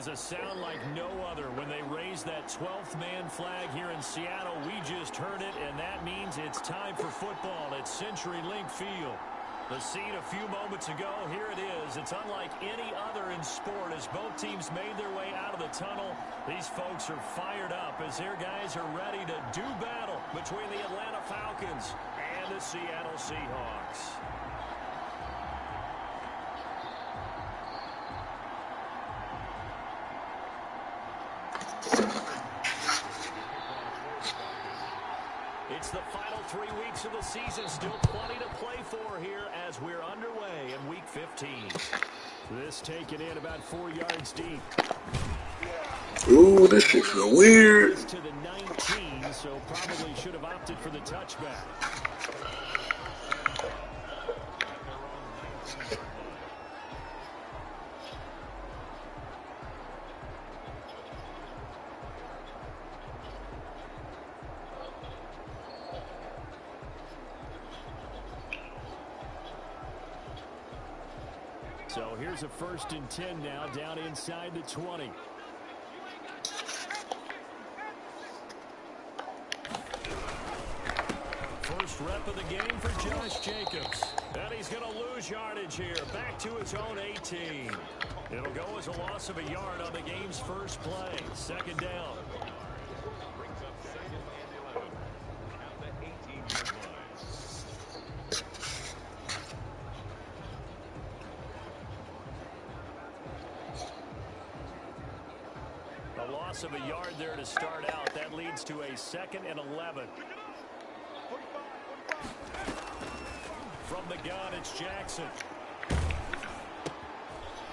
is a sound like no other when they raise that 12th man flag here in Seattle. We just heard it, and that means it's time for football at CenturyLink Field. The scene a few moments ago, here it is. It's unlike any other in sport as both teams made their way out of the tunnel. These folks are fired up as their guys are ready to do battle between the Atlanta Falcons and the Seattle Seahawks. It's the final 3 weeks of the season. Still plenty to play for here as we're underway in Week 15. This taken in about 4 yards deep. Ooh, this shit feel weird. To the 19, so probably should have opted for the touchback. So here's a 1st and 10 now, down inside the 20. First rep of the game for Josh Jacobs. And he's going to lose yardage here, back to his own 18. It'll go as a loss of a yard on the game's first play. 2nd down. A loss of a yard there to start out. That leads to a 2nd and 11. From the gun, it's Jackson.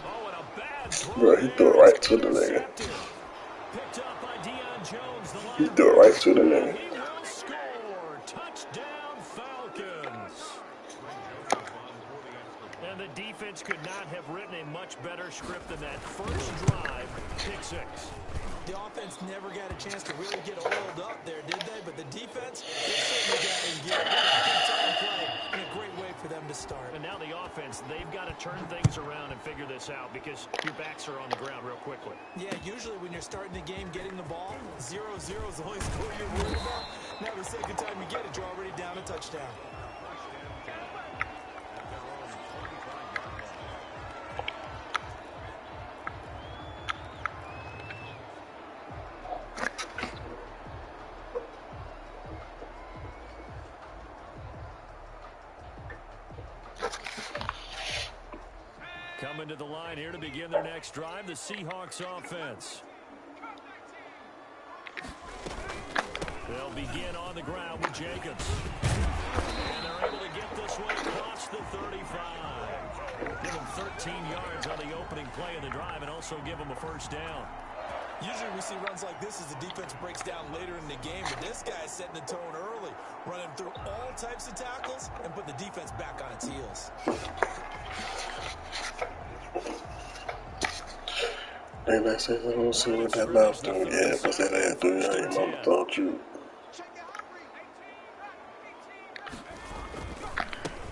Oh, and a bad throw. Bro, he threw it right to the nigga. Picked up by Deion Jones. He threw it right to the nigga. He will score. Touchdown, Falcons. And the defense could not have written a much better script than that first drive. Pick 6. The offense never got a chance to really get oiled up there, did they? But the defense, they certainly got in gear. What a big-time play and a great way for them to start. And now the offense, they've got to turn things around and figure this out because your backs are on the ground real quickly. Yeah, usually when you're starting the game, getting the ball, 0-0 is the only score you're worried about. Now the second time you get it, you're already down a touchdown. Coming to the line here to begin their next drive, the Seahawks offense. They'll begin on the ground with Jacobs. And they're able to get this one across the 35. Give them 13 yards on the opening play of the drive and also give them a 1st down. Usually we see runs like this as the defense breaks down later in the game, but this guy's setting the tone early, running through all types of tackles and put the defense back on its heels. They might say they don't see what that mouth doing. Yeah, but that ass doing, I ain't mama thought you.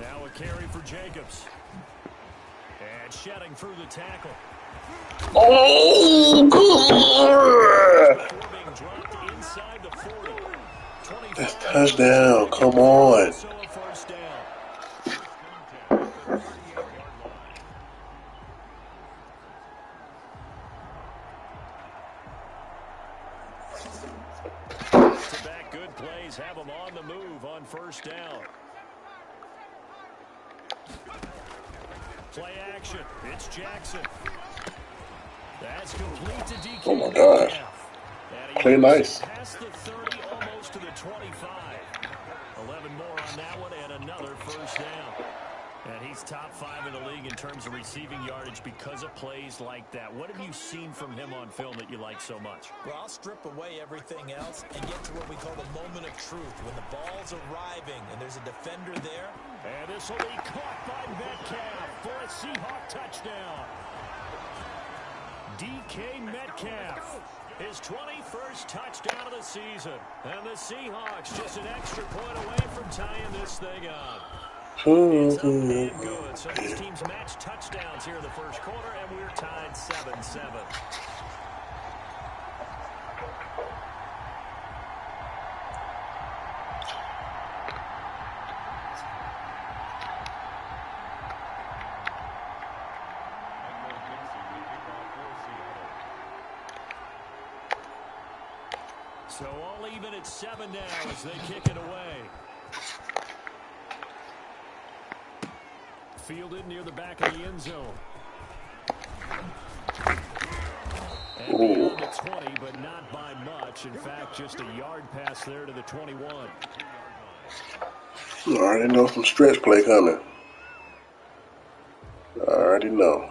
Now a carry for Jacobs. And shedding through the tackle. Oh, good! Inside the 40. That's touchdown. Come on. Back good plays have them on the move on 1st down. Play action. It's Jackson. That's complete to DK. Oh my gosh. Play nice. Past the 30, almost to the 25. 11 more on that one and another 1st down. And he's top 5 in the league in terms of receiving yardage because of plays like that. What have you seen from him on film that you like so much? Well, I'll strip away everything else and get to what we call the moment of truth. When the ball's arriving and there's a defender there. And this will be caught by Metcalf for a Seahawk touchdown. DK Metcalf, his 21st touchdown of the season. And the Seahawks just an extra point away from tying this thing up. It's up and good. So these teams match touchdowns here in the first quarter, and we're tied 7-7. So all even at 7 now as they kick it away. Fielded near the back of the end zone. And beyond the 20, but not by much. In fact, just a yard pass there to the 21. I already know some stretch play coming. I already know.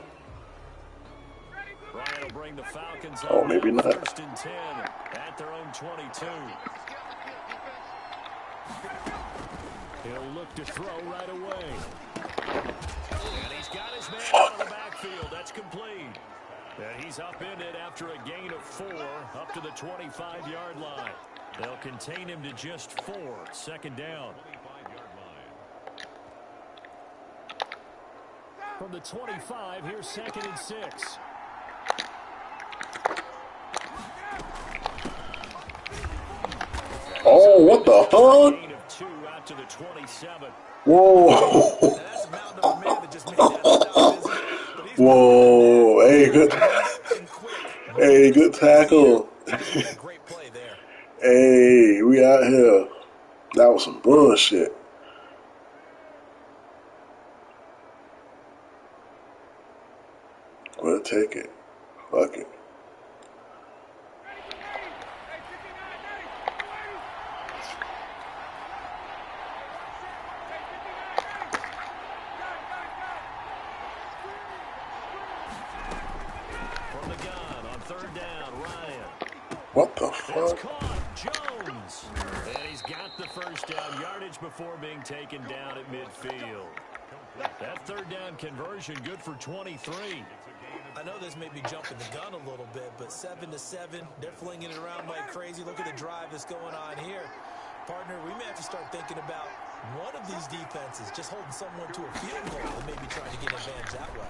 Ryan will bring the Falcons Oh, on maybe now, not. 1st and 10 at their own 22. He'll look to throw right away. And he's got his man out of the backfield. That's complete. And he's upended after a gain of 4 up to the 25-yard line. They'll contain him to just 4. 2nd down. From the 25, here's 2nd and 6. Oh, what the fuck? Gain of 2 out to the 27. Whoa. That's a mountain of a man that just made that stop, isn't it? But he's Whoa. Hey, good. and quick. Hey, good tackle. Great play there. Hey, we out here. That was some bullshit. We'll take it. Fuck it. From the gun on 3rd down, Ryan. What the It's fuck? caught. Jones. And he's got the 1st down yardage before being taken down at midfield. That 3rd down conversion good for 23. I know this may be jumping the gun a little bit, but 7-7, they're flinging it around like crazy. Look at the drive that's going on here. Partner, we may have to start thinking about one of these defenses just holding someone to a field goal and maybe trying to get an advantage that way.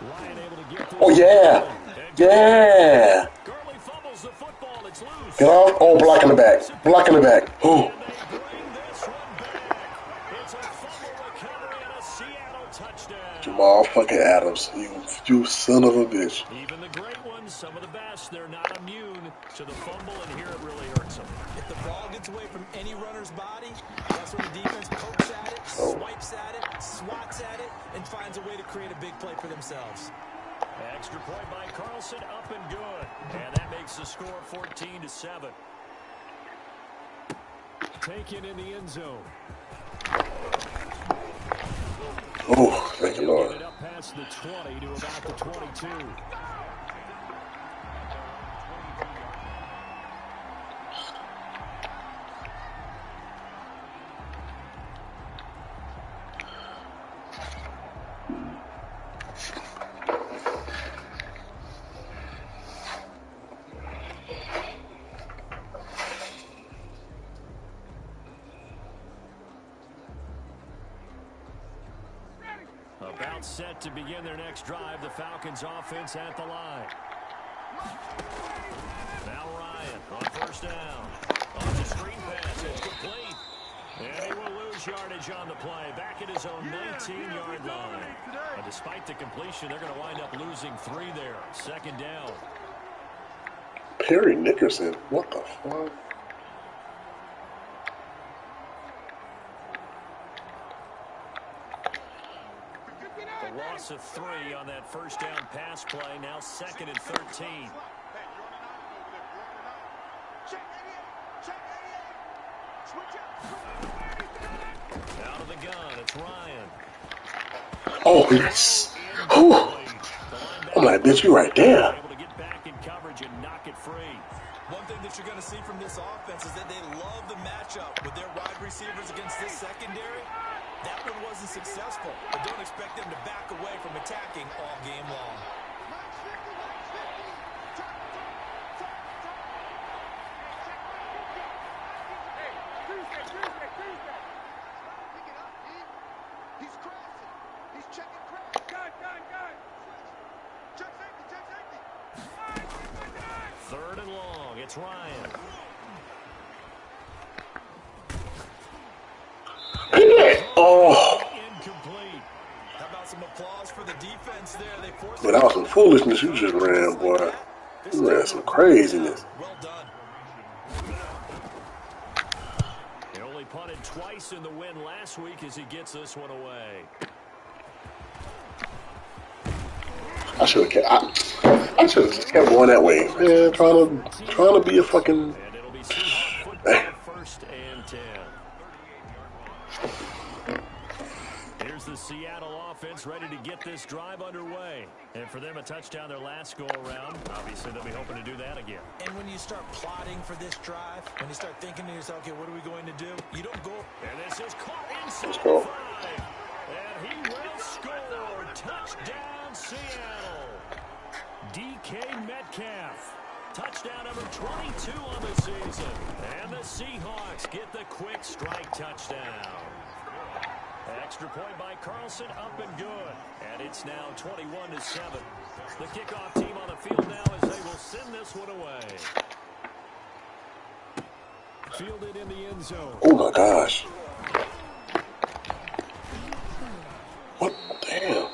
Ryan able to get this. Oh, yeah. Yeah. Gurley fumbles the football. It's loose. Get off. Oh, block in the back. Block in the back. Oh. And they bring this one back. It's a fumble recovery and a Seattle touchdown. Jamal fucking Adams. You son of a bitch. Even the great ones, some of the best, they're not immune to the fumble, and here it really hurts them. If the ball gets away from any runner's body, that's when the defense pokes at it, swipes at it, swats at it, and finds a way to create a big play for themselves. Extra point by Carlson, up and good. And that makes the score 14-7. Taken in the end zone. Oh, thank you, Get Lord. it up past the 20 to about the 22. About set to begin their next drive. The Falcons offense at the line. Now Ryan on 1st down. On the screen pass, it's complete. And he will lose yardage on the play. Back at his own 19-yard line. And despite the completion, they're going to wind up losing 3 there. 2nd down. Perry Nickerson. What the fuck? A loss of 3 on that 1st down pass play. Now 2nd and 13. Out of the gun, it's Ryan. Oh, yes. Oh. I'm like, bitch, you right there. Able to get back in coverage and knock it free. One thing that you're going to see from this offense is that they love the matchup with their wide receivers against this secondary. That one wasn't successful, but don't expect them to back away from attacking all game long. Third and long. It's Ryan. Oh. Incomplete. How about some applause for the defense there? They forced Man, that was some foolishness you just ran, boy. You ran some craziness. Well done. He only punted twice in the win last week as he gets this one away. I should have just kept going that way, man. Trying to be a fucking. And it'll be Seahawk football, first and 10. Here's the Seattle offense ready to get this drive underway. And for them, a touchdown their last go-around. Obviously, they'll be hoping to do that again. And when you start plotting for this drive, when you start thinking to yourself, okay, what are we going to do? You don't go. And this is caught inside Let's go. 5. And he will score. Touchdown, Seattle. DK Metcalf. Touchdown number 22 on the season. And the Seahawks get the quick strike touchdown. Extra point by Carlson, up and good. And it's now 21-7. The kickoff team on the field now as they will send this one away. Fielded in the end zone. Oh my gosh. What? Damn.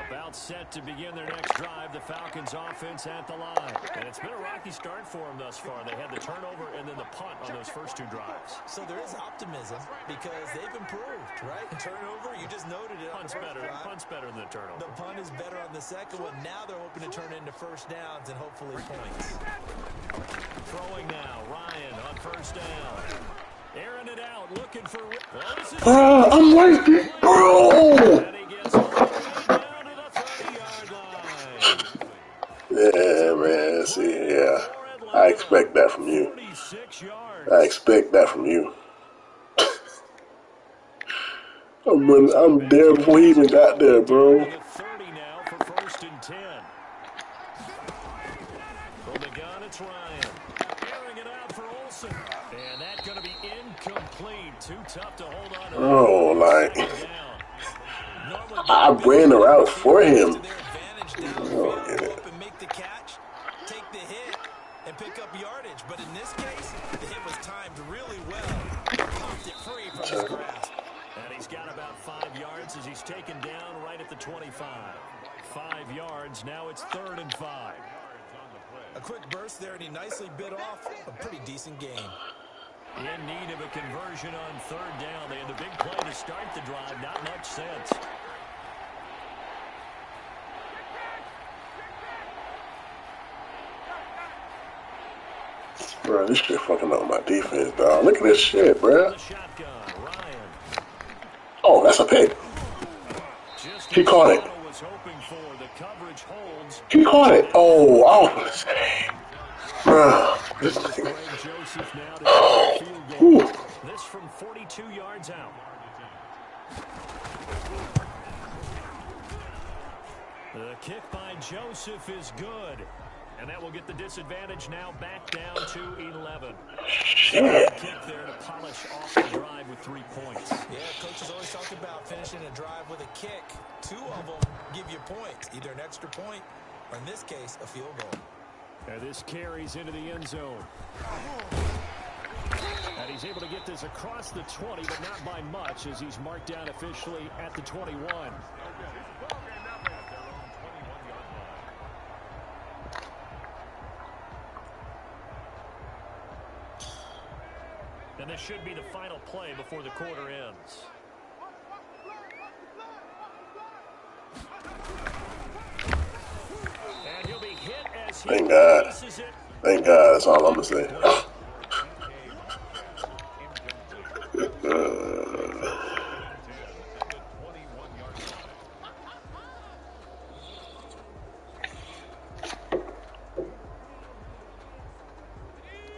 About set to begin their next drive, the Falcons offense at the line. And it's been a rocky start for them thus far. They had the turnover and then the punt on those first two drives. So there is optimism because they've improved, right? Turnover, you just noted it. Punt's better than the turnover. The punt is better on the second one. Now they're hoping to turn into first downs and hopefully points. Throwing now, Ryan on first down. Airing it out, looking for... I'm right there, bro. And he gets all the way down to the 30-yard line. Yeah, man. See, yeah. I expect that from you. 46 yards. I expect that from you. I'm there before he even got there, bro. 30 now for first and 10. From the gun, it's Ryan. Airing it out for Olsen. And that's going to be incomplete. Too tough to hold on to. Oh, like, I ran the route for him. Oh, get it. Make the catch, take the hit, and pick up yardage. But in this case, the hit was timed really well. Popped it free from his grasp. And he's got about 5 yards as he's taken down right at the 25. 5 yards. Now it's 3rd and 5. A quick burst there, and he nicely bit off a pretty decent game. In need of a conversion on 3rd down. They had a big play to start the drive. Not much sense. Bro, this shit fucking up my defense, dog. Look at this shit, bro. Oh, that's a pick. He caught it. He caught it. Oh, I was bro, this thing. Oh, this from 42 yards out. The kick by Joseph is good. And that will get the disadvantage now back down to 11. Shit. Kick there to polish off the drive with 3 points. Yeah, coaches always talk about finishing a drive with a kick. 2 of them give you points, either an extra point or, in this case, a field goal. And this carries into the end zone. And he's able to get this across the 20, but not by much as he's marked down officially at the 21. And this should be the final play before the quarter ends. And he'll be hit as he Thank God. releases it. Thank God. That's all I'm gonna say.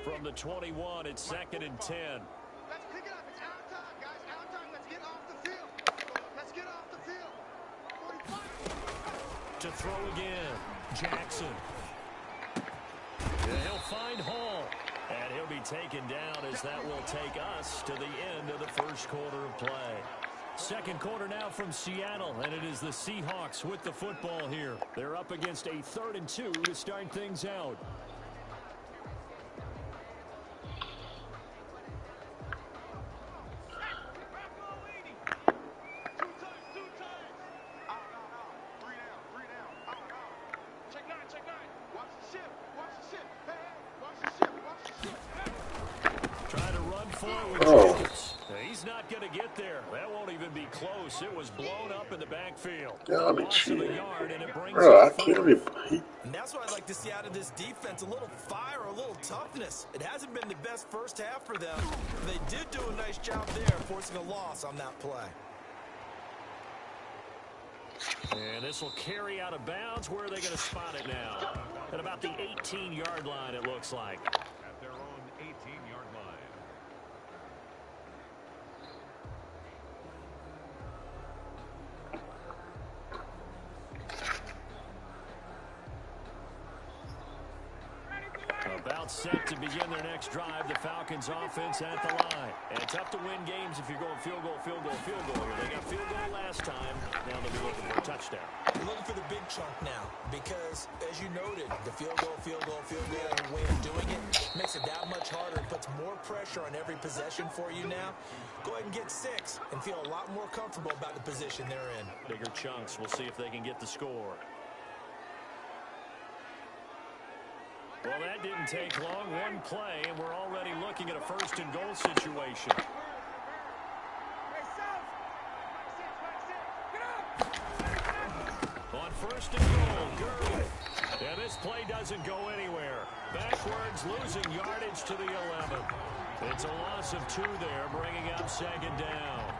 From the 21, it's 2nd and 10. to throw again. Jackson. And he'll find Hall. And he'll be taken down as that will take us to the end of the first quarter of play. Second quarter now from Seattle, and it is the Seahawks with the football here. They're up against a 3rd and 2 to start things out. Trying to run forward with Jacobs. He's not going to get there. That won't even be close. It was blown up in the backfield. Y'all be Loss of a cheating. yard, and it brings Bro, I up can't 4th. be. And that's what I'd like to see out of this defense, a little fire, a little toughness. It hasn't been the best first half for them. They did do a nice job there, forcing a loss on that play. And this will carry out of bounds. Where are they going to spot it now? At about the 18-yard line, it looks like. At their own 18-yard line. About set to begin their next drive. The Falcons offense at the line. And tough to win games if you're going field goal, field goal, field goal here. They got field goal last time. Now they'll be looking for a touchdown. You're looking for the big chunk now because, as you noted, the field goal, way of doing it makes it that much harder. It puts more pressure on every possession for you now. Go ahead and get 6 and feel a lot more comfortable about the position they're in. Bigger chunks. We'll see if they can get the score. Well, that didn't take long. One play, and we're already looking at a 1st and goal situation. On 1st and goal, Gurley. And this play doesn't go anywhere. Backwards, losing yardage to the 11. It's a loss of 2 there, bringing up 2nd down.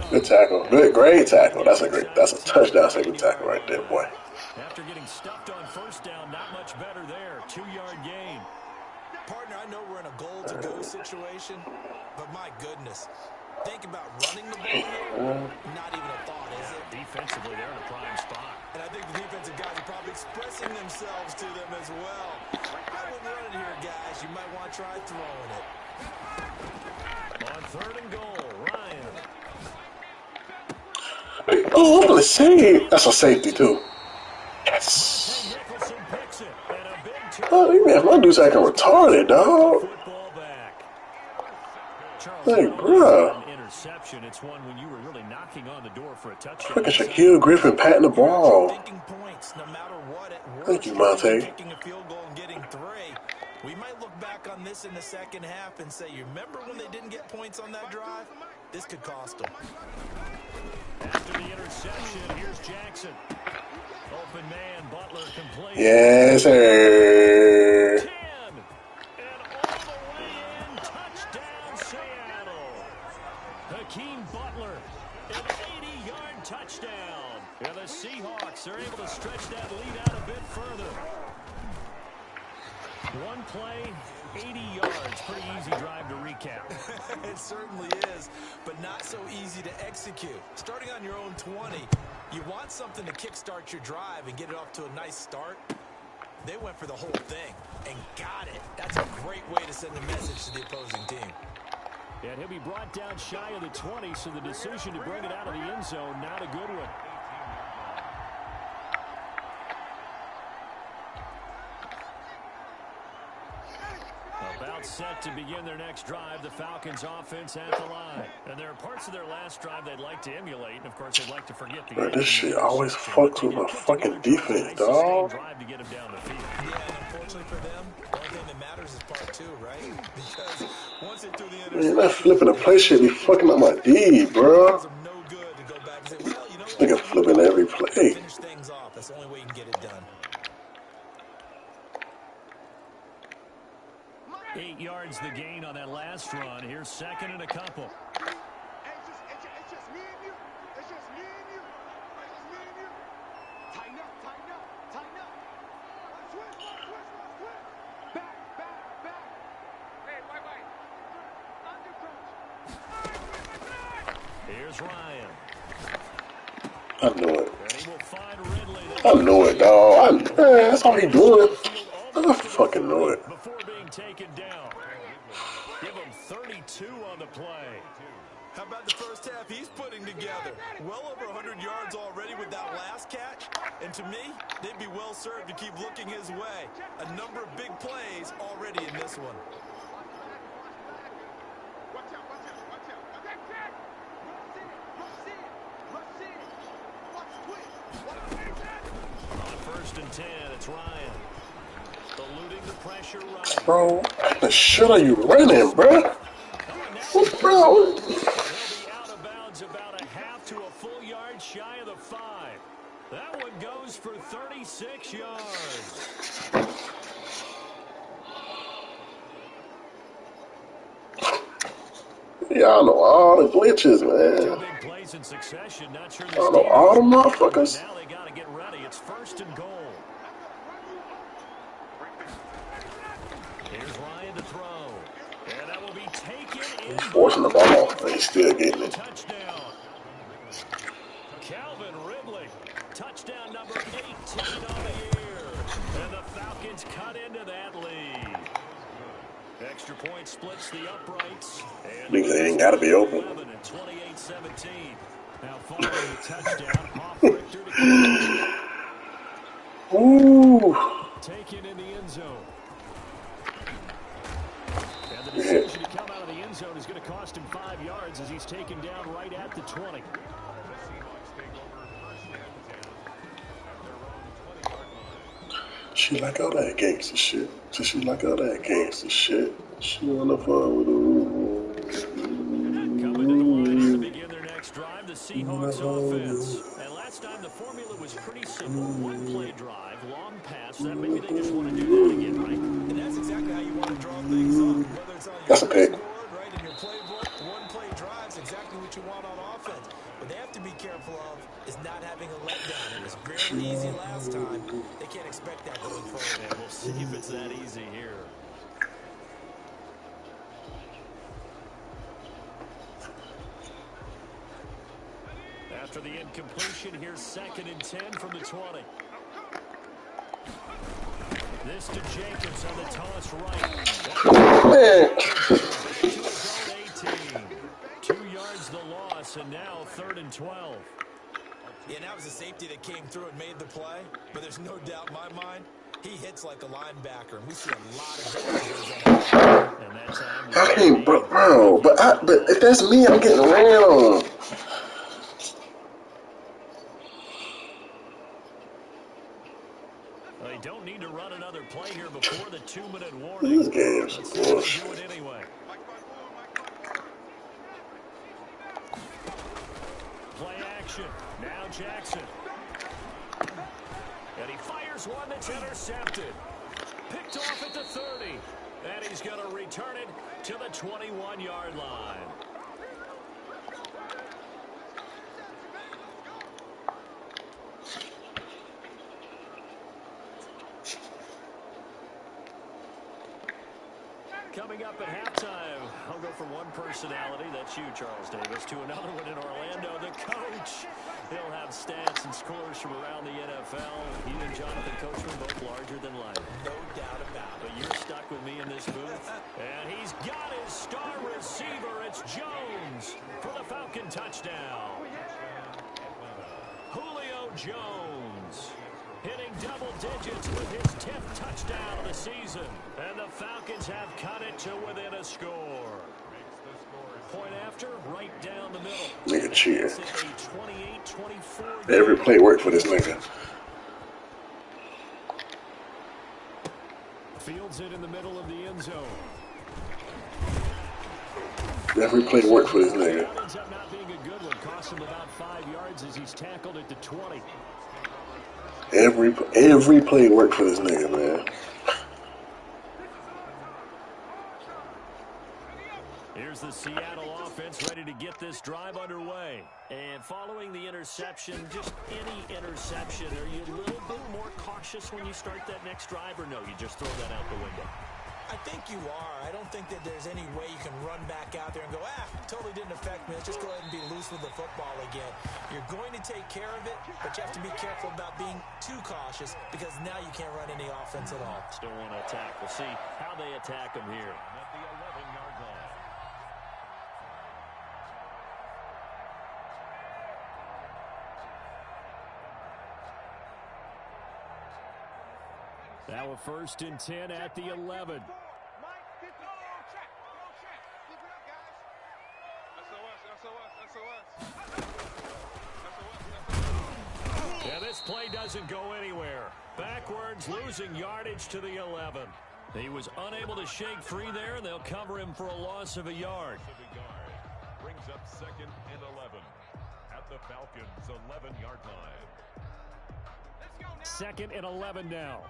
Good tackle. Good, great tackle. That's a touchdown saving tackle right there, boy. After getting stuffed on 1st down, not much better there. 2-yard gain. Partner, I know we're in a goal-to-go situation, but my goodness. Think about running the ball here. Not even a thought, is it? Defensively, they're in a prime spot. And I think the defensive guys are probably expressing themselves to them as well. I wouldn't run it here, guys. You might want to try throwing it. On 3rd and goal, Ryan. Oh, I'm gonna save. That's a safety too. Yes. Nicholson picks it, and a big turn. Oh, man, my dude's acting retarded, dog. Football back. Charles, Hey, bruh. an interception. It's one when you were really knocking on the door for a touchdown. Look at Shaquille Griffin patting the ball. Thinking points, no matter what. Thank you, Monte. Kicking a field goal and getting 3. We might look back on this in the second half and say, you remember when they didn't get points on that drive? This could cost them. After the interception, here's Jackson. Open man, Butler complete. Yes, sir. 10. And all the way in, touchdown Seattle. Hakeem Butler, an 80-yard touchdown. And the Seahawks are able to stretch that lead out a bit further. One play, 80 yards. Pretty easy drive to recap. It certainly is, but not so easy to execute. Starting on your own 20, you want something to kickstart your drive and get it off to a nice start. They went for the whole thing and got it. That's a great way to send a message to the opposing team. And he'll be brought down shy of the 20, so the decision to bring it out of the end zone, not a good one. About set to begin their next drive, the Falcons offense at the line. And there are parts of their last drive they'd like to emulate, and of course they'd like to forget the Bro, this shit always fucks with my fucking defense, dog. Drive to get him down the field. Yeah, and unfortunately for them, the only thing that matters is part 2, right? Because once they threw the interception, Man, that flipping the play shit be fucking up my D, bro. no good to go back and say, well, you know This nigga flipping every play. finish things off. That's the only way you can get it done. 8 yards the gain on that last run. Here's 2nd and a couple. It's just me and you. It's just me and you. It's just me and you. Tighten up, tighten up. Here's Ryan. I knew it. And he will find Ridley. I knew it, dog. That's all he doing. I fucking knew it. Before being taken down. Give him 32 on the play. How about the first half he's putting together? Well over 100 yards already with that last catch. And to me, they'd be well served to keep looking his way. A number of big plays already in this one. On 1st and 10, it's Ryan. Eluding the pressure, Ryan. Bro, what the shit are you running, bro? What, bro? He'll be out of bounds about a half to a full yard shy of the 5. That one goes for 36 yards. Y'all know all the glitches, 2 man. big plays in succession. Not sure Y'all know all the motherfuckers. now they got to get ready. It's 1st and goal. Here's Ryan to throw. And that will be taken in. Forcing the ball, and he's still getting it. Touchdown. Calvin Ridley. Touchdown number 18 on the year. And the Falcons cut into that lead. Extra point splits the uprights. Niggas ain't got to be open. 28-17. Now following the touchdown, Hoff Richter to catch. Ooh. Taken in the end zone. And the decision to come out of the end zone is going to cost him 5 yards as he's taken down right at the 20. She like all that gangster shit. She like all that gangster shit. She wanna fuck with the Coming to the line to begin their next drive, the Seahawks offense. And last time the formula was pretty simple. 1 play drive, long pass. That maybe they just want to do that again, right? And that's exactly how you want to draw things up. Whether it's on your That's a pick. scoreboard, right, in your playbook, 1 play drive's exactly what you want on offense. What they have to be careful of is not having a letdown. It was very easy last time. They can't expect that going forward. And we'll see if it's that easy here. After the incompletion, here's 2nd and 10 from the 20. This to Jacobs on the toss right. Man. Back to his own 18. 2 yards the loss, and now 3rd and 12. Yeah, that was a safety that came through and made the play. But there's no doubt in my mind, he hits like a linebacker. And we see a lot of that. And that time I can't, bro. But if that's me, I'm getting ran on. They don't need to run another play here before the 2-minute warning. This game's Let's see if bullshit. they do it anyway. Play action. Now Jackson. And he fires one that's intercepted. Picked off at the 30. And he's going to return it to the 21-yard line. Coming up at halftime, I'll go from one personality, that's you, Charles Davis, to another one in Orlando, the coach. He'll have stats and scores from around the NFL. He and Jonathan Coachman both larger than life. No doubt about it. But you're stuck with me in this booth. And he's got his star receiver. It's Jones for the Falcon touchdown. Julio Jones hitting double digits with his 10th touchdown of the season. And the Falcons have cut it to within a score. Point after, right down the middle. Nigga cheer. It's a 28-24 Every play worked for this nigga. Fields it in the middle of the end zone. Every play worked for this nigga. That ends up not being a good one. Cost him about 5 yards as he's tackled at the 20. Every play worked for this nigga, man. Here's the Seattle offense ready to get this drive underway. And following the interception, just any interception, are you a little bit more cautious when you start that next drive, or no, you just throw that out the window? I think you are. I don't think that there's any way you can run back out there and go, totally didn't affect me. Let's just go ahead and be loose with the football again. You're going to take care of it, but you have to be careful about being too cautious because now you can't run any offense at all. Still want to attack. We'll see how they attack him here. At the 11-yard line. Now a 1st and 10 at the 11. Yeah, this play doesn't go anywhere. Backwards, losing yardage to the 11. He was unable to shake free there, and they'll cover him for a loss of a yard. Brings up 2nd and 11 at the Falcons' 11-yard line. 2nd and 11 now.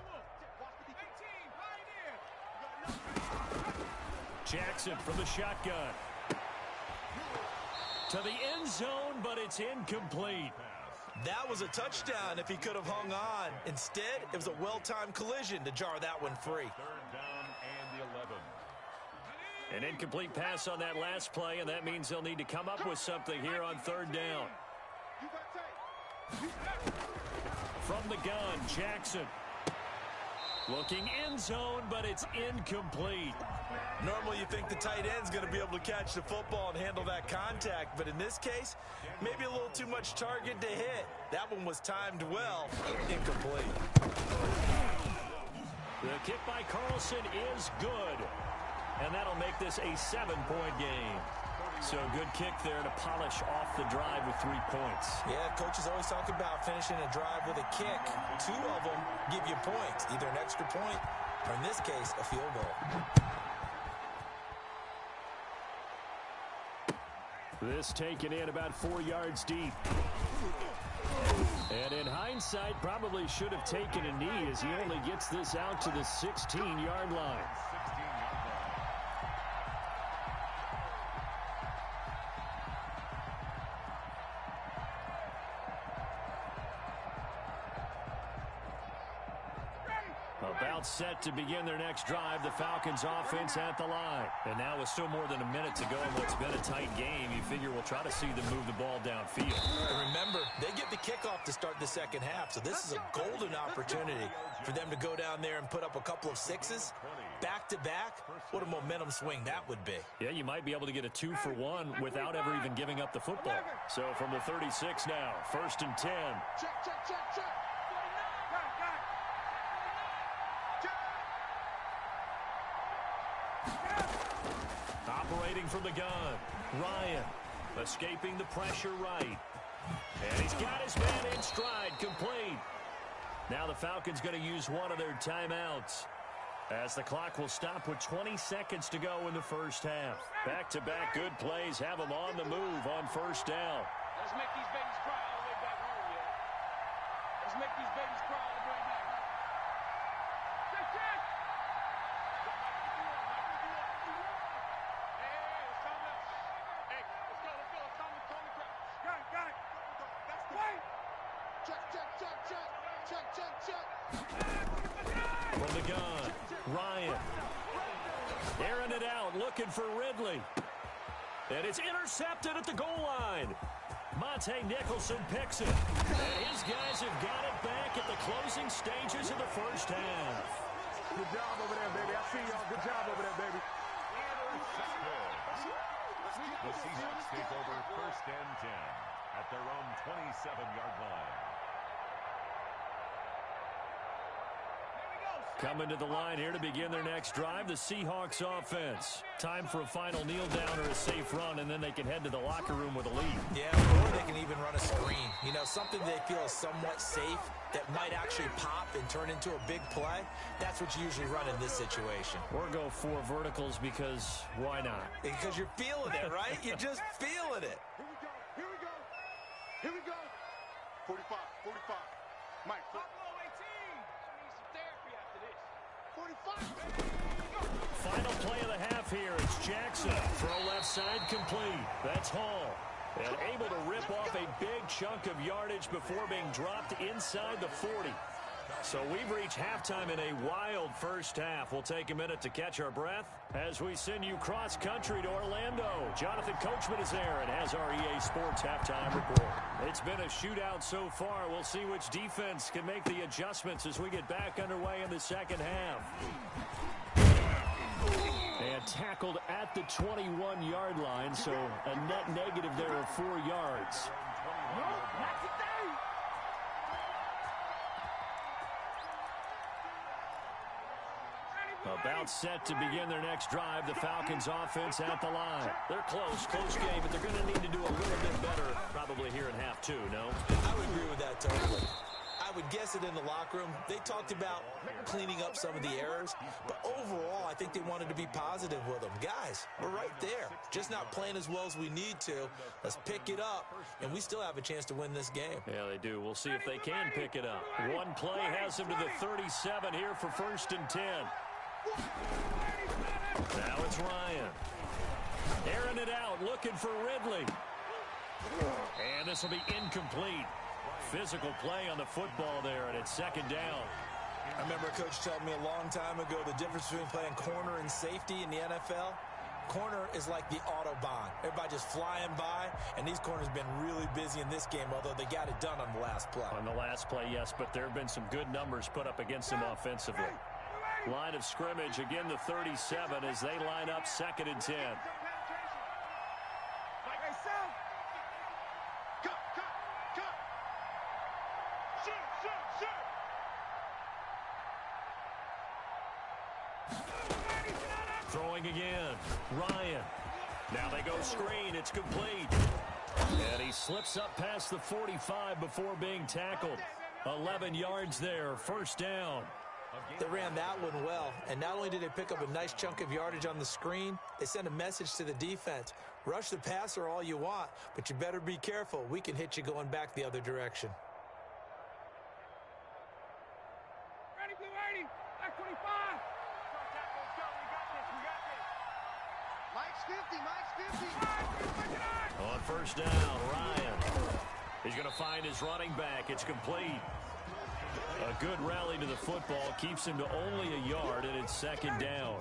Jackson from the shotgun. To the end zone, but it's incomplete. That was a touchdown if he could have hung on. Instead, it was a well-timed collision to jar that one free. 3rd down and 11. An incomplete pass on that last play, and that means they'll need to come up with something here on 3rd down. From the gun, Jackson. Looking end zone, but it's incomplete. Normally you think the tight end's going to be able to catch the football and handle that contact, but in this case, maybe a little too much target to hit. That one was timed well, incomplete. The kick by Carlson is good, and that'll make this a 7-point game. So good kick there to polish off the drive with 3 points. Yeah, coaches always talk about finishing a drive with a kick. 2 of them give you points, either an extra point or, in this case, a field goal. This taken in about 4 yards deep. And in hindsight, probably should have taken a knee as he only gets this out to the 16-yard line. About set to begin their next drive, the Falcons offense at the line. And now with still more than a minute to go in what's been a tight game, you figure we'll try to see them move the ball downfield. And remember, they get the kickoff to start the second half, so this is a golden opportunity for them to go down there and put up a couple of 6s. Back-to-back, what a momentum swing that would be. Yeah, you might be able to get a 2-for-1 without ever even giving up the football. So from the 36 now, 1st and 10. Check. Operating from the gun, Ryan escaping the pressure right. And he's got his man in stride, complete. Now the Falcons going to use one of their timeouts as the clock will stop with 20 seconds to go in the first half. Back-to-back good plays have them on the move on 1st down. Let's make these babies cry all the way back home, yeah. Let's make these babies cry all the way back home. Check. Hey, let's go. It's time to crack. Got it. That's the way. Check. From the gun, Ryan. Airing it out, looking for Ridley. And it's intercepted at the goal line. Monte Nicholson picks it. And his guys have got it back at the closing stages of the first half. Good job over there, baby. I see y'all. Good job over there, baby. The Seahawks take over 1st and 10 at their own 27-yard line. Coming to the line here to begin their next drive, the Seahawks offense. Time for a final kneel down or a safe run, and then they can head to the locker room with a lead. Yeah, or they can even run a screen. You know, something they feel is somewhat safe that might actually pop and turn into a big play. That's what you usually run in this situation. Or go 4 verticals because why not? Because you're feeling it, right? You're just feeling it. Here we go. 45. Mike. Final play of the half here. It's Jackson. Throw left side complete. That's Hall. And able to rip off a big chunk of yardage before being dropped inside the 40. So we've reached halftime in a wild first half. We'll take a minute to catch our breath as we send you cross-country to Orlando. Jonathan Coachman is there and has our EA Sports halftime report. It's been a shootout so far. We'll see which defense can make the adjustments as we get back underway in the second half. And tackled at the 21-yard line, so a net negative there of 4 yards. About set to begin their next drive, the Falcons offense at the line. They're close game, but they're going to need to do a little bit better probably here in half two, no? I would agree with that totally. I would guess it in the locker room. They talked about cleaning up some of the errors, but overall, I think they wanted to be positive with them. Guys, we're right there. Just not playing as well as we need to. Let's pick it up, and we still have a chance to win this game. Yeah, they do. We'll see if they can pick it up. One play has them to the 37 here for 1st and 10. Now it's Ryan. Airing it out, looking for Ridley. And this will be incomplete. Physical play on the football there, and it's 2nd down. I remember a coach told me a long time ago the difference between playing corner and safety in the NFL. Corner is like the Autobahn. Everybody just flying by, and these corners have been really busy in this game, although they got it done on the last play. On the last play, yes, but there have been some good numbers put up against them offensively. Line of scrimmage, again the 37 as they line up 2nd and 10. Throwing again. Ryan. Now they go screen. It's complete. And he slips up past the 45 before being tackled. 11 yards there. 1st down. They ran that one well, and not only did they pick up a nice chunk of yardage on the screen, they sent a message to the defense. Rush the passer all you want, but you better be careful. We can hit you going back the other direction. Ready, blue 80. Back 25. Let's go. We got this. Mike's 50. On 1st down, Ryan. He's going to find his running back. It's complete. A good rally to the football keeps him to only a yard, and it's 2nd down.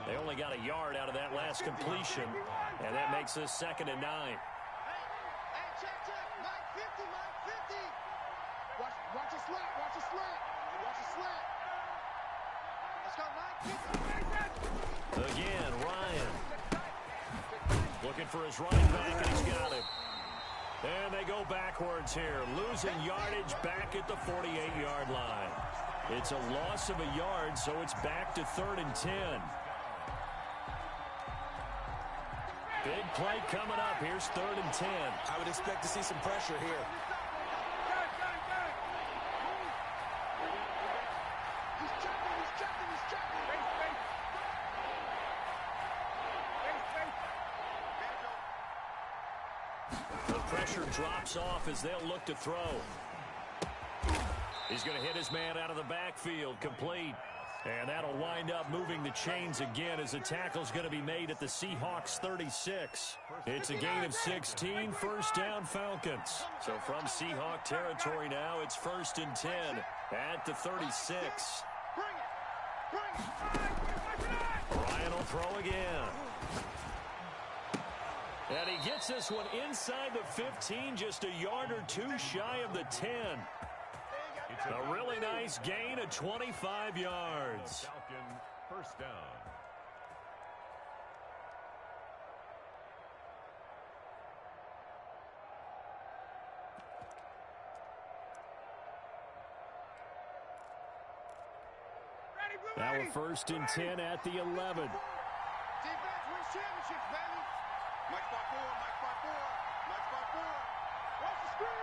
They only got a yard out of that last completion, and that makes this 2nd and 9. Hey, check. Mike 50. Watch a slant. Let's go, Mike 50. Again, Ryan. Looking for his running back, and he's got him. And they go backwards here, losing yardage back at the 48-yard line. It's a loss of a yard, so it's back to 3rd and 10. Big play coming up. Here's 3rd and 10. I would expect to see some pressure here. He's checking. The pressure drops off as they'll look to throw. He's going to hit his man out of the backfield, complete. And that'll wind up moving the chains again as the tackle's going to be made at the Seahawks 36. It's a gain of 16, 1st down Falcons. So from Seahawk territory now, it's 1st and 10 at the 36. Ryan will throw again. And he gets this one inside the 15, just a yard or two shy of the 10. A really nice gain of 25 yards. Falcon 1st down. Now a 1st and 10 at the 11. Defense wins championships, baby. Mike by 4. Watch the screen.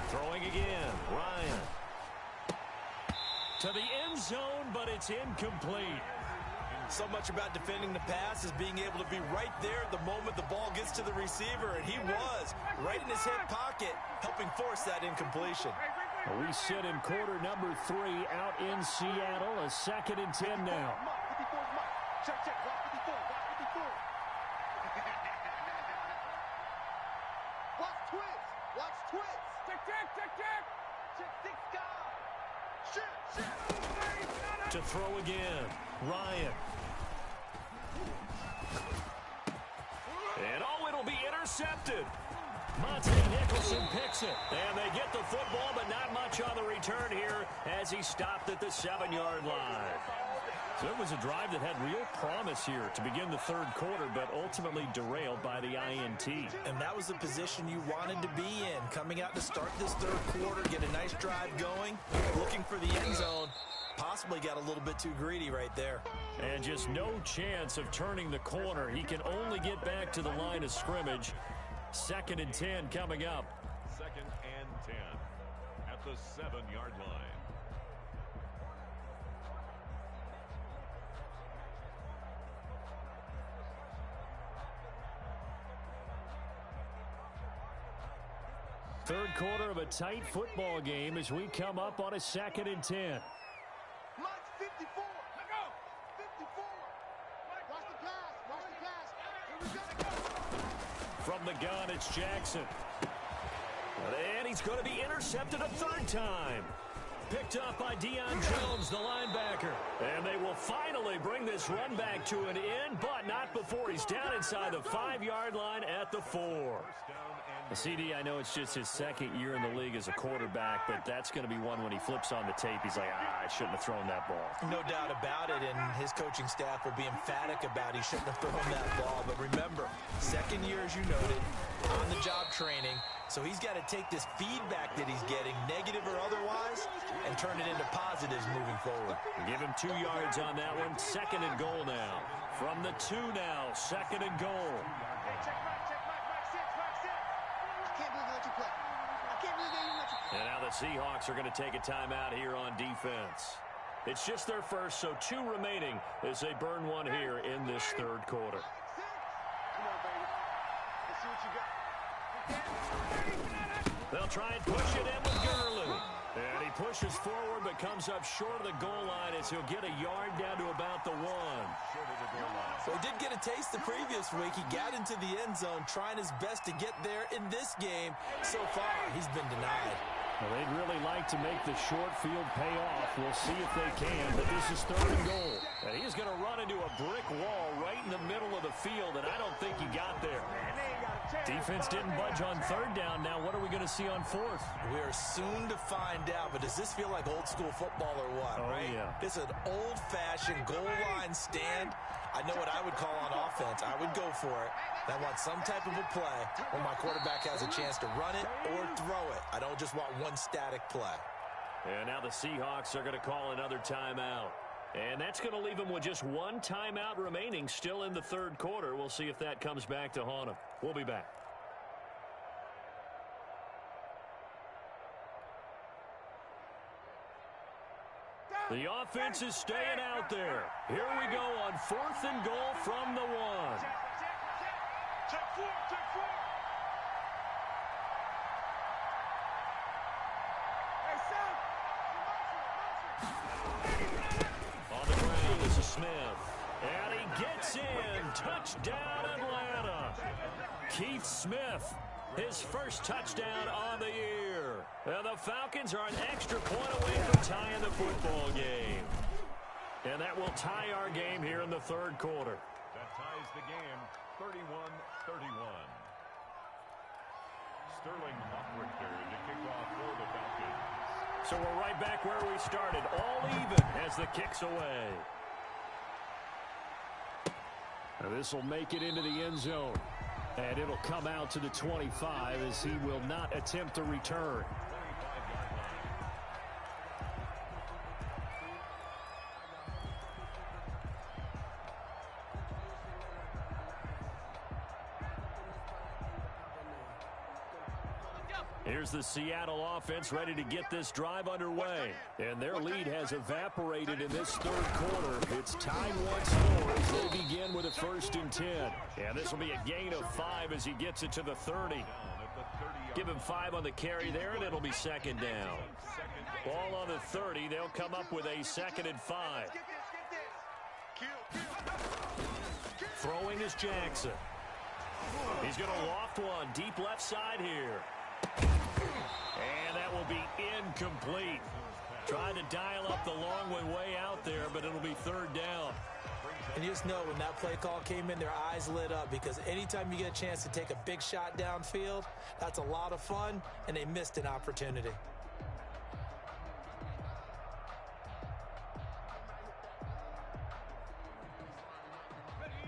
Throwing again, Ryan. To the end zone, but it's incomplete. So much about defending the pass is being able to be right there the moment the ball gets to the receiver, and he was right in his hip pocket, helping force that incompletion. We sit in quarter number 3 out in Seattle, a 2nd and 10 now. Check. Watch 54. Watch twist. Watch twist. Tick, tick, tick, tick. Tick, tick, sky. Shit. To throw again, Ryan. And oh, it'll be intercepted. Monte Nicholson picks it. And they get the football, but not much on the return here as he stopped at the 7-yard line. So it was a drive that had real promise here to begin the third quarter, but ultimately derailed by the INT. And that was the position you wanted to be in. Coming out to start this third quarter, get a nice drive going, looking for the end zone. Possibly got a little bit too greedy right there. And just no chance of turning the corner. He can only get back to the line of scrimmage. 2nd and 10 coming up. 2nd and 10 at the 7-yard line. Third quarter of a tight football game as we come up on a 2nd and 10. Mike 54. Let go. 54. Watch the pass. Watch the pass. Here we go. From the gun, it's Jackson. And he's going to be intercepted a third time. Picked up by Deion Jones, the linebacker. And they will finally bring this run back to an end, but not before he's down inside the 5-yard line at the 4. CD, I know it's just his 2nd year in the league as a quarterback, but that's going to be one when he flips on the tape. He's like, I shouldn't have thrown that ball. No doubt about it, and his coaching staff will be emphatic about he shouldn't have thrown that ball. But remember, 2nd year, as you noted, on-the-job training, so he's got to take this feedback that he's getting, negative or otherwise, and turn it into positives moving forward. Give him 2 yards on that one. 2nd and goal now. From the 2 now, 2nd and goal. And now the Seahawks are going to take a timeout here on defense. It's just their first, so 2 remaining as they burn one here in this third quarter. Come on, baby. Let's see what you got. They'll try and push it in with Gurley. And he pushes forward but comes up short of the goal line as he'll get a yard down to about the 1. So he did get a taste the previous week. He got into the end zone trying his best to get there in this game. So far, he's been denied. Well, they'd really like to make the short field pay off. We'll see if they can, but this is 3rd and goal. And he's going to run into a brick wall right in the middle of the field, and I don't think he got there. Defense didn't budge on 3rd down. Now what are we going to see on 4th? We are soon to find out, but does this feel like old school football or what, right? Yeah. It's an old-fashioned goal line stand. I know what I would call on offense. I would go for it. I want some type of a play where my quarterback has a chance to run it or throw it. I don't just want one static play. And now the Seahawks are going to call another timeout. And that's going to leave them with just 1 timeout remaining still in the third quarter. We'll see if that comes back to haunt them. We'll be back. The offense is staying out there. Here we go on 4th and goal from the 1. Check 4, check 4. Hey, Sam. On the ground, this is Smith. And he gets in. Touchdown, Atlanta. Keith Smith, his first touchdown on the year. And the Falcons are an extra point away from tying the football game. And that will tie our game here in the third quarter. That ties the game 31-31. Sterling Hoffrichter to kick off for the Falcons. So we're right back where we started, all even as the kick's away. This will make it into the end zone. And it'll come out to the 25 as he will not attempt to return. Here's the Seattle offense ready to get this drive underway. And their lead has evaporated in this third quarter. It's tied once more as they begin with a 1st and 10. And this will be a gain of 5 as he gets it to the 30. Give him 5 on the carry there, and it'll be 2nd down. Ball on the 30. They'll come up with a 2nd and 5. Throwing is Jackson. He's going to loft one deep left side here. And that will be incomplete. Trying to dial up the long way out there, but it'll be third down. And you just know when that play call came in, their eyes lit up, because anytime you get a chance to take a big shot downfield, that's a lot of fun, and they missed an opportunity.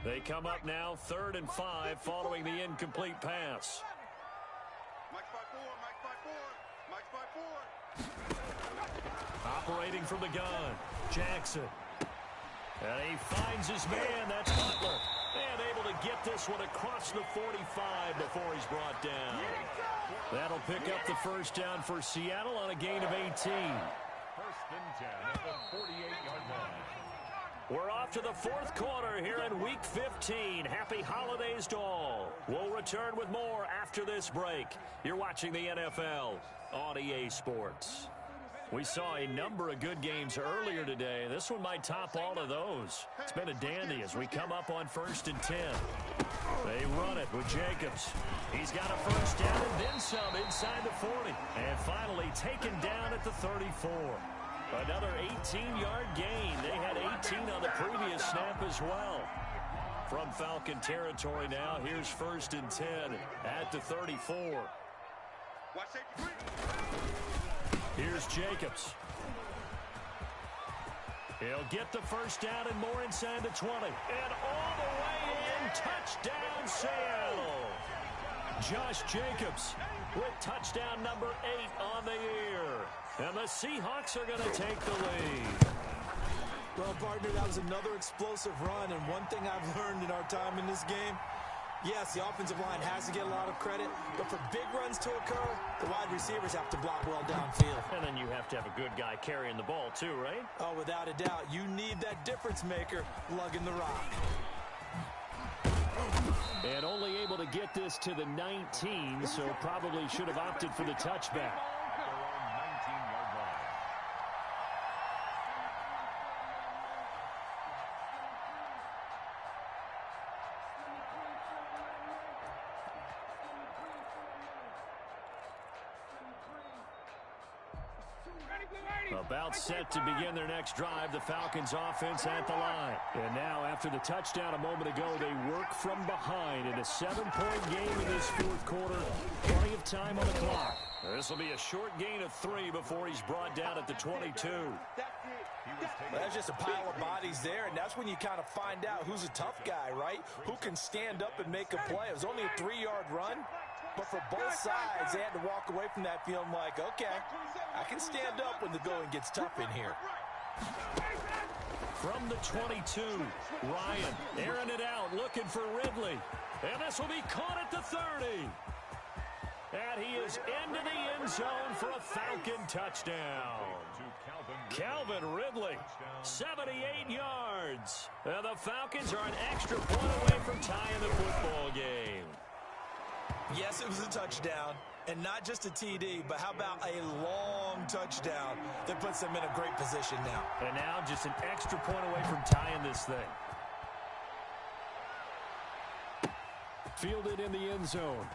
They come up now 3rd and 5 following the incomplete pass. Mike 5-4, Mike 5-4, Mike 5-4. Operating from the gun, Jackson. And he finds his man, that's Butler. And able to get this one across the 45 before he's brought down. That'll pick up the first down for Seattle on a gain of 18. 1st and 10 at the 48-yard line. We're off to the 4th quarter here in Week 15. Happy holidays to all. We'll return with more after this break. You're watching the NFL on EA Sports. We saw a number of good games earlier today. This one might top all of those. It's been a dandy as we come up on 1st and 10. They run it with Jacobs. He's got a first down and then some inside the 40. And finally taken down at the 34. Another 18-yard gain. They had 18 on the previous snap as well. From Falcon territory now, here's 1st and 10 at the 34. Here's Jacobs. He'll get the first down and more inside the 20. And all the way in, touchdown Seattle. Josh Jacobs with touchdown number 8 on the year. And the Seahawks are going to take the lead. Well, partner, that was another explosive run, and one thing I've learned in our time in this game, yes, the offensive line has to get a lot of credit, but for big runs to occur, the wide receivers have to block well downfield. And then you have to have a good guy carrying the ball too, right? Oh, without a doubt. You need that difference maker lugging the rock. And only able to get this to the 19, so probably should have opted for the touchback. About set to begin their next drive, the Falcons offense at the line. And now, after the touchdown a moment ago, they work from behind in a 7-point game in this 4th quarter. Plenty of time on the clock. This will be a short gain of 3 before he's brought down at the 22. Well, that's just a pile of bodies there, and that's when you kind of find out who's a tough guy, right? Who can stand up and make a play. It was only a 3-yard run. But for both sides, they had to walk away from that feeling like, okay, I can stand up when the going gets tough in here. From the 22, Ryan airing it out, looking for Ridley. And this will be caught at the 30. And he is into the end zone for a Falcon touchdown. Calvin Ridley, 78 yards. And the Falcons are an extra point away from tying the football game. Yes, it was a touchdown, and not just a TD, but how about a long touchdown that puts them in a great position now. And now just an extra point away from tying this thing. Fielded in the end zone.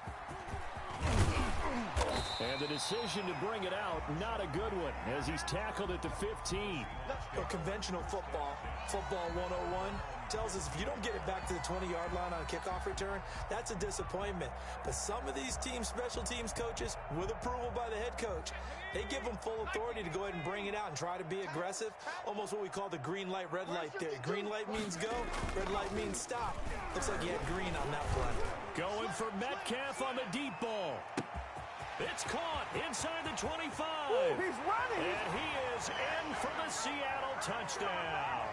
And the decision to bring it out, not a good one, as he's tackled at the 15. Well, conventional football 101, tells us if you don't get it back to the 20-yard line on a kickoff return, that's a disappointment. But some of these teams, special teams coaches, with approval by the head coach, they give them full authority to go ahead and bring it out and try to be aggressive, almost what we call the green light, red light theory. Green light means go, red light means stop. Looks like you had green on that play. Going for Metcalf on the deep ball. It's caught inside the 25. Ooh, he's running. And he is in for the Seattle touchdown.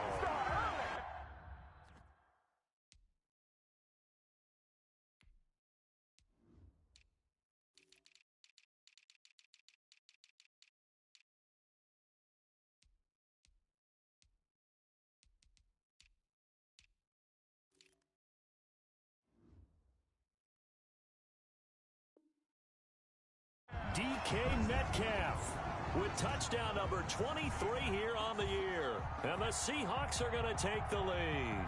DK Metcalf with touchdown number 23 here on the year. And the Seahawks are going to take the lead.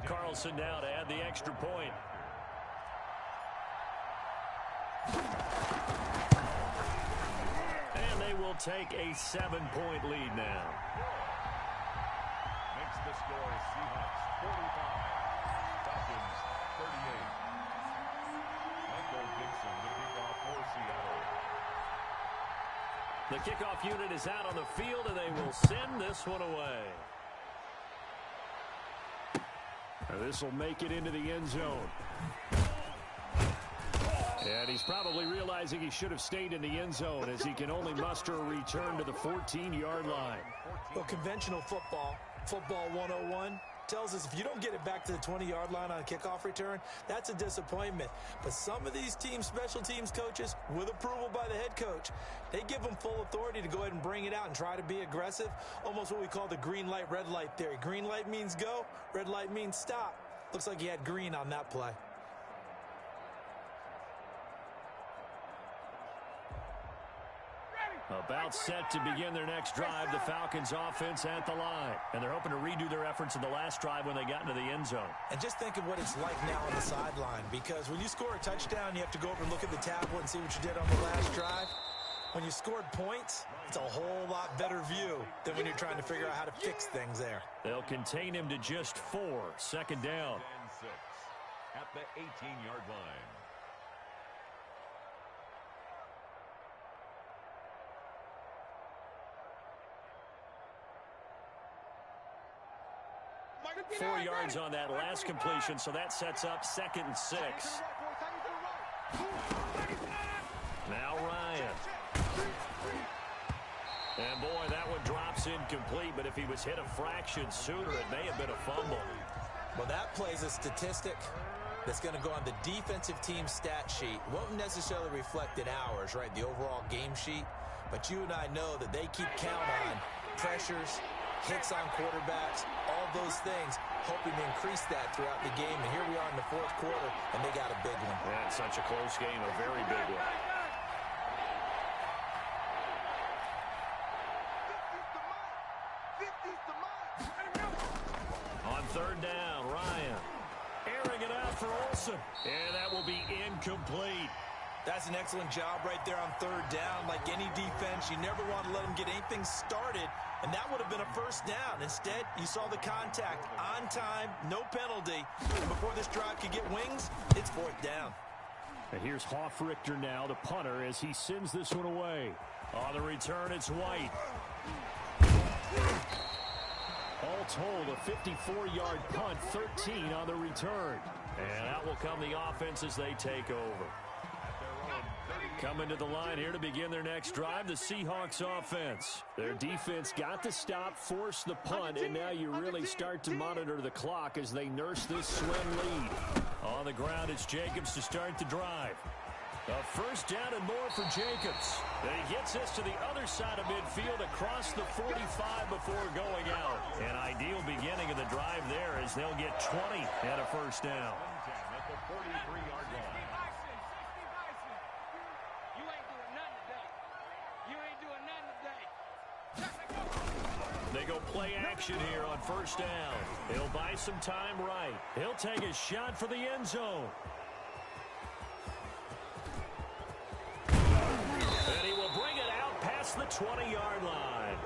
Carlson now to add the extra point. And they will take a 7-point lead now. Makes the score Seahawks 45, Falcons 38. Michael Dixon, the kickoff for Seattle. The kickoff unit is out on the field, and they will send this one away. This will make it into the end zone. And he's probably realizing he should have stayed in the end zone as he can only muster a return to the 14-yard line. Well, conventional football 101, tells us if you don't get it back to the 20-yard line on a kickoff return, that's a disappointment. But some of these teams, special teams coaches, with approval by the head coach, they give them full authority to go ahead and bring it out and try to be aggressive, almost what we call the green light, red light theory. Green light means go, red light means stop. Looks like he had green on that play. About set to begin their next drive, the Falcons offense at the line. And they're hoping to redo their efforts in the last drive when they got into the end zone. And just think of what it's like now on the sideline, because when you score a touchdown, you have to go over and look at the tablet and see what you did on the last drive. When you scored points, it's a whole lot better view than when you're trying to figure out how to fix things there. They'll contain him to just 4. Second down. And 6 at the 18-yard line. Get 4 yards on that last completion, so that sets up 2nd and 6. Now Ryan. And boy, that one drops incomplete, but if he was hit a fraction sooner, it may have been a fumble. Well, that plays a statistic that's going to go on the defensive team stat sheet. Won't necessarily reflect in ours, right, the overall game sheet. But you and I know that they keep count on pressures, hits on quarterbacks, all those things, hoping to increase that throughout the game. And here we are in the 4th quarter, and they got a big one. Yeah, it's such a close game, a very big one. On 3rd down, Ryan airing it out for Olsen. And that will be incomplete. That's an excellent job right there on 3rd down. Like any defense, you never want to let them get anything started, and that would have been a 1st down. Instead, you saw the contact on time, no penalty, and before this drive could get wings, it's 4th down. And here's Hoffrichter now, the punter, as he sends this one away. On the return, it's White. All told, a 54-yard punt, 13 on the return. And out will come the offense as they take over. Coming to the line here to begin their next drive, the Seahawks offense. Their defense got the stop, forced the punt, and now you really start to monitor the clock as they nurse this slim lead. On the ground, it's Jacobs to start the drive. A 1st down and more for Jacobs. He gets us to the other side of midfield across the 45 before going out. An ideal beginning of the drive there as they'll get 20 and a 1st down. At the 43-yard line. They go play action here on 1st down. He'll buy some time right. He'll take a shot for the end zone. And he will bring it out past the 20-yard line.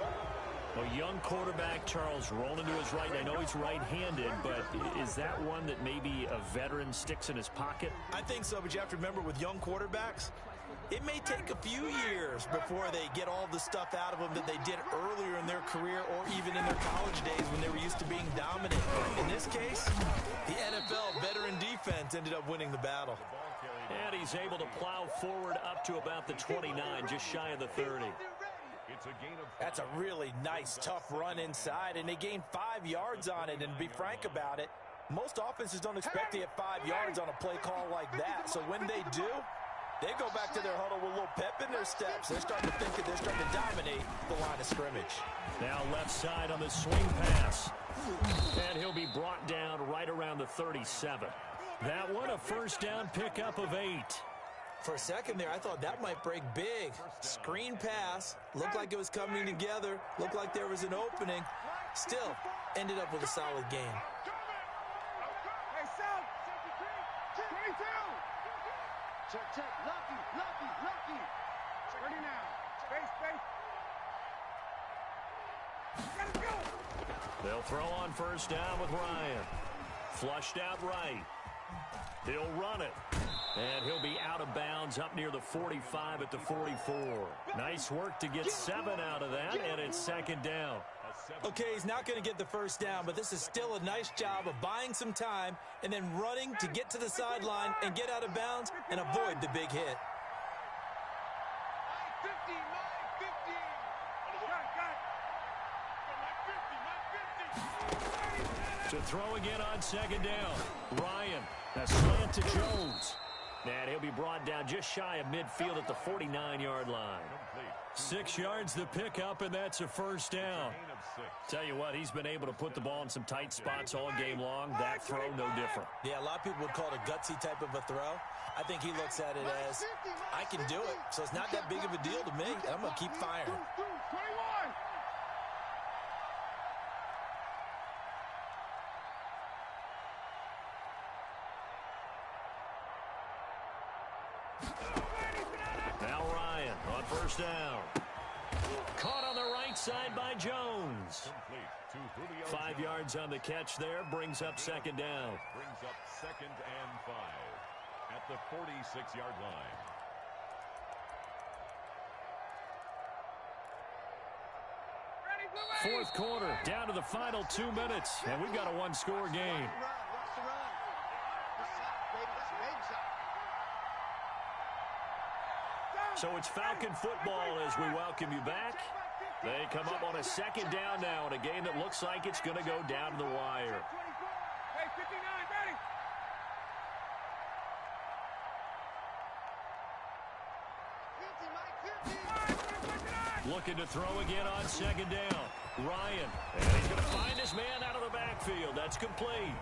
A young quarterback, Charles, rolling to his right. I know he's right-handed, but is that one that maybe a veteran sticks in his pocket? I think so, but you have to remember with young quarterbacks, it may take a few years before they get all the stuff out of them that they did earlier in their career or even in their college days when they were used to being dominant. In this case, the NFL veteran defense ended up winning the battle. And he's able to plow forward up to about the 29, just shy of the 30. It's a gain of 5. That's a really nice, tough run inside, and they gained 5 yards on it. And to be frank about it, most offenses don't expect to get 5 yards on a play call like that. So when they do, they go back to their huddle with a little pep in their steps. They're starting to think that they're starting to dominate the line of scrimmage. Now left side on the swing pass. And he'll be brought down right around the 37. That one a 1st down pickup of 8. For a second there, I thought that might break big. Screen pass. Looked like it was coming together. Looked like there was an opening. Still, ended up with a solid game. Check, check. Lucky, lucky, lucky. Ready now. Space, space. Let's go. They'll throw on first down with Ryan. Flushed out right. He'll run it. And he'll be out of bounds up near the 45 at the 44. Nice work to get 7 out of that, and it's second down. Okay, he's not going to get the first down, but this is still a nice job of buying some time and then running to get to the sideline and get out of bounds and avoid the big hit. 50, 50. To throw again on second down. Ryan, a slant to Jones. And he'll be brought down just shy of midfield at the 49-yard line. 6 yards the pickup, and that's a first down. Tell you what, he's been able to put the ball in some tight spots all game long. That throw, no different. Yeah, a lot of people would call it a gutsy type of a throw. I think he looks at it as, I can do it, so it's not that big of a deal to me. I'm going to keep firing. 21. Now Ryan on first down. Caught on the right side by Jones. 5 yards on the catch there. Brings up second down. Brings up 2nd and 5 at the 46-yard line. Fourth quarter, down to the final 2 minutes, and we've got a one-score game. So it's Falcon football as we welcome you back. They come up on a second down now in a game that looks like it's going to go down to the wire. Hey, 59, ready. Looking to throw again on second down. Ryan, and he's going to find his man out of the backfield. That's complete.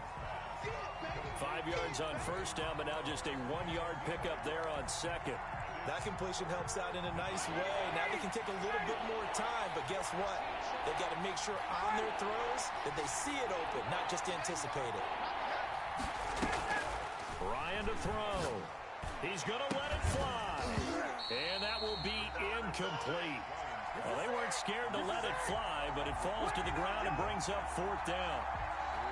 5 yards on first down, but now just a 1-yard pickup there on second. That completion helps out in a nice way. Now they can take a little bit more time, but guess what? They've got to make sure on their throws that they see it open, not just anticipate it. Ryan to throw. He's going to let it fly. And that will be incomplete. Well, they weren't scared to let it fly, but it falls to the ground and brings up fourth down.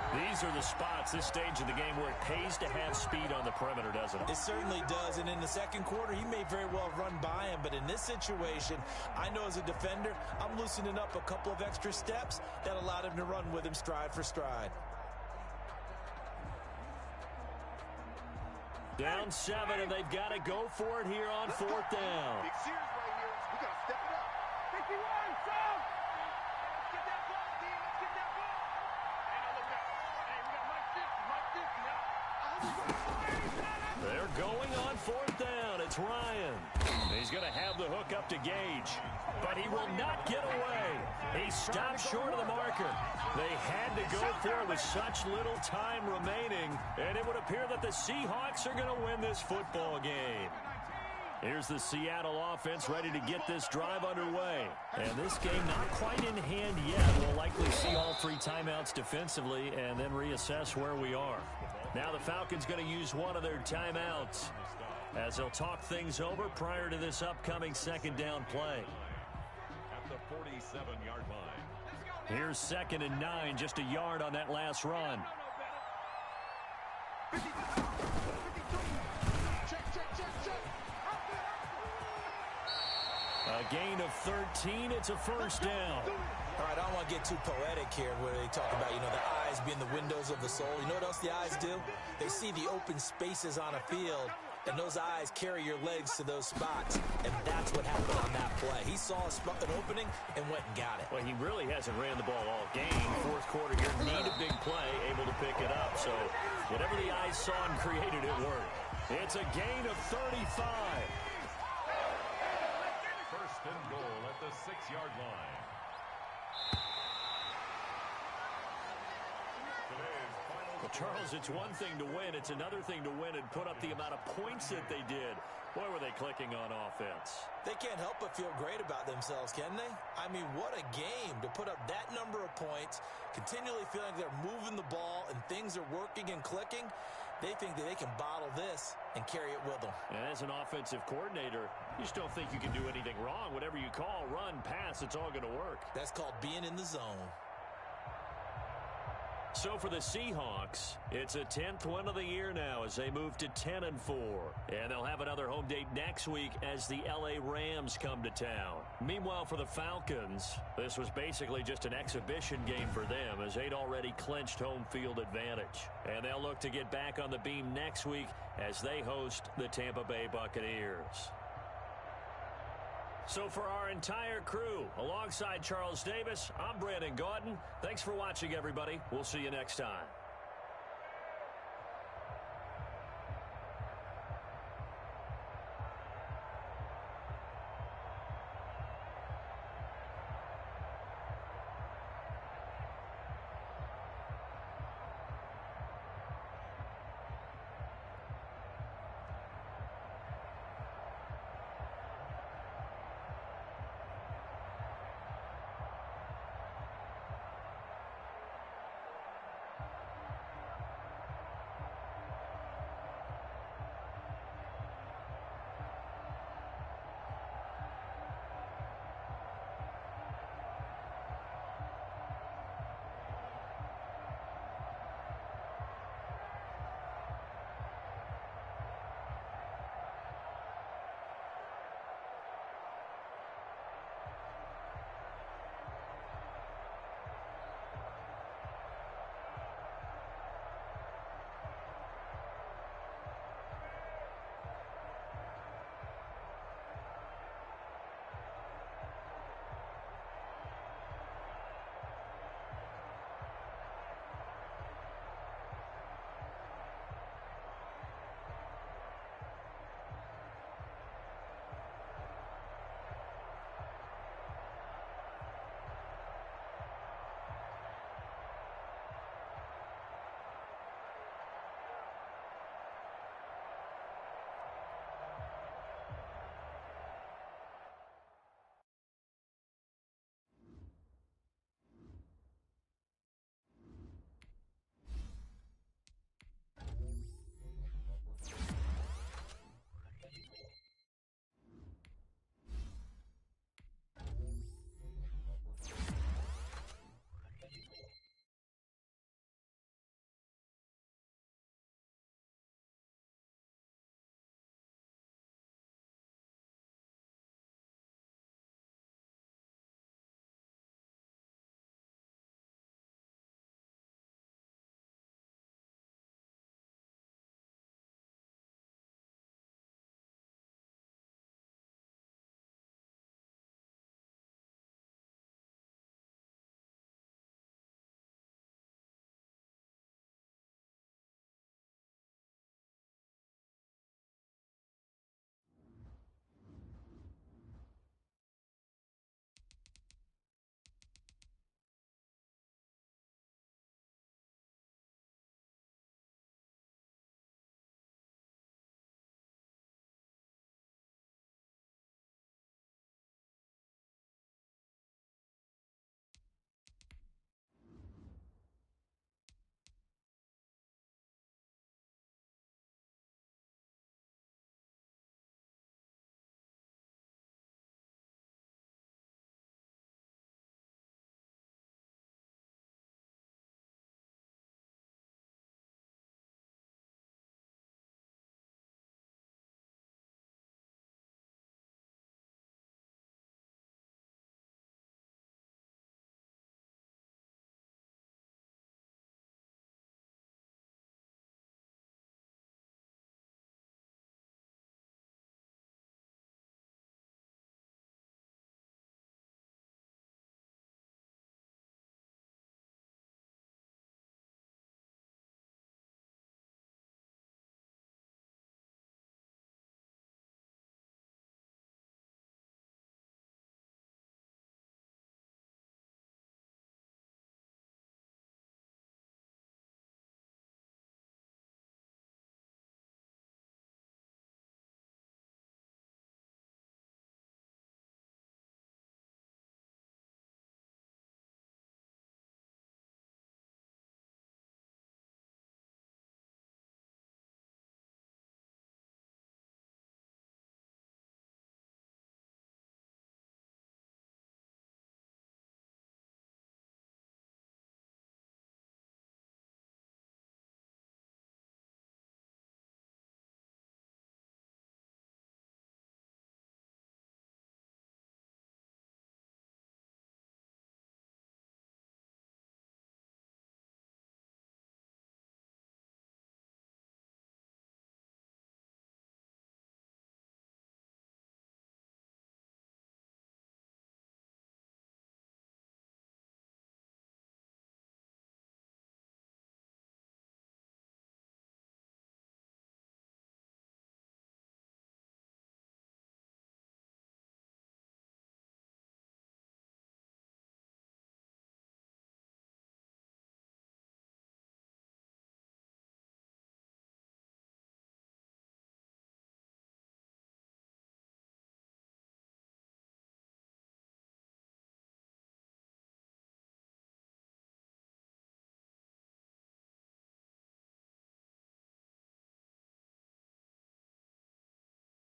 These are the spots, this stage of the game, where it pays to have speed on the perimeter, doesn't it? It certainly does, and in the second quarter, he may very well run by him, but in this situation, I know as a defender, I'm loosening up a couple of extra steps that allowed him to run with him stride for stride. Down 7, and they've got to go for it here on fourth down. Big series right here. We got to step it up. 51, Sam. Let's get that ball, D. Let's get that ball. Hey, now look out. Hey, we got Mike 50 now. They're going on fourth down. It's Ryan. He's going to have the hook up to Gage, but he will not get away. He stopped short of the marker. They had to go for it with such little time remaining, and it would appear that the Seahawks are going to win this football game. Here's the Seattle offense ready to get this drive underway. And this game not quite in hand yet. We'll likely see all 3 timeouts defensively and then reassess where we are. Now the Falcons going to use one of their timeouts as they'll talk things over prior to this upcoming second down play. At the 47-yard line. Here's 2nd and 9, just a yard on that last run. A gain of 13. It's a first down. All right, I don't want to get too poetic here where they talk about, the eyes being the windows of the soul. You know what else the eyes do? They see the open spaces on a field, and those eyes carry your legs to those spots, and that's what happened on that play. He saw an opening and went and got it. Well, he really hasn't ran the ball all game. Fourth quarter here, need a big play, able to pick it up. So whatever the eyes saw and created, it worked. It's a gain of 35. First and goal at the 6-yard line. Well, Charles, it's one thing to win. It's another thing to win and put up the amount of points that they did. Boy, were they clicking on offense. They can't help but feel great about themselves, can they? I mean, what a game to put up that number of points, continually feeling like they're moving the ball and things are working and clicking. They think that they can bottle this and carry it with them. And as an offensive coordinator, you just don't think you can do anything wrong. Whatever you call, run, pass, it's all going to work. That's called being in the zone. So for the Seahawks, it's a 10th win of the year now as they move to 10-4. And they'll have another home date next week as the LA Rams come to town. Meanwhile, for the Falcons, this was basically just an exhibition game for them as they'd already clinched home field advantage. And they'll look to get back on the beam next week as they host the Tampa Bay Buccaneers. So for our entire crew, alongside Charles Davis, I'm Brandon Gaudin. Thanks for watching, everybody. We'll see you next time.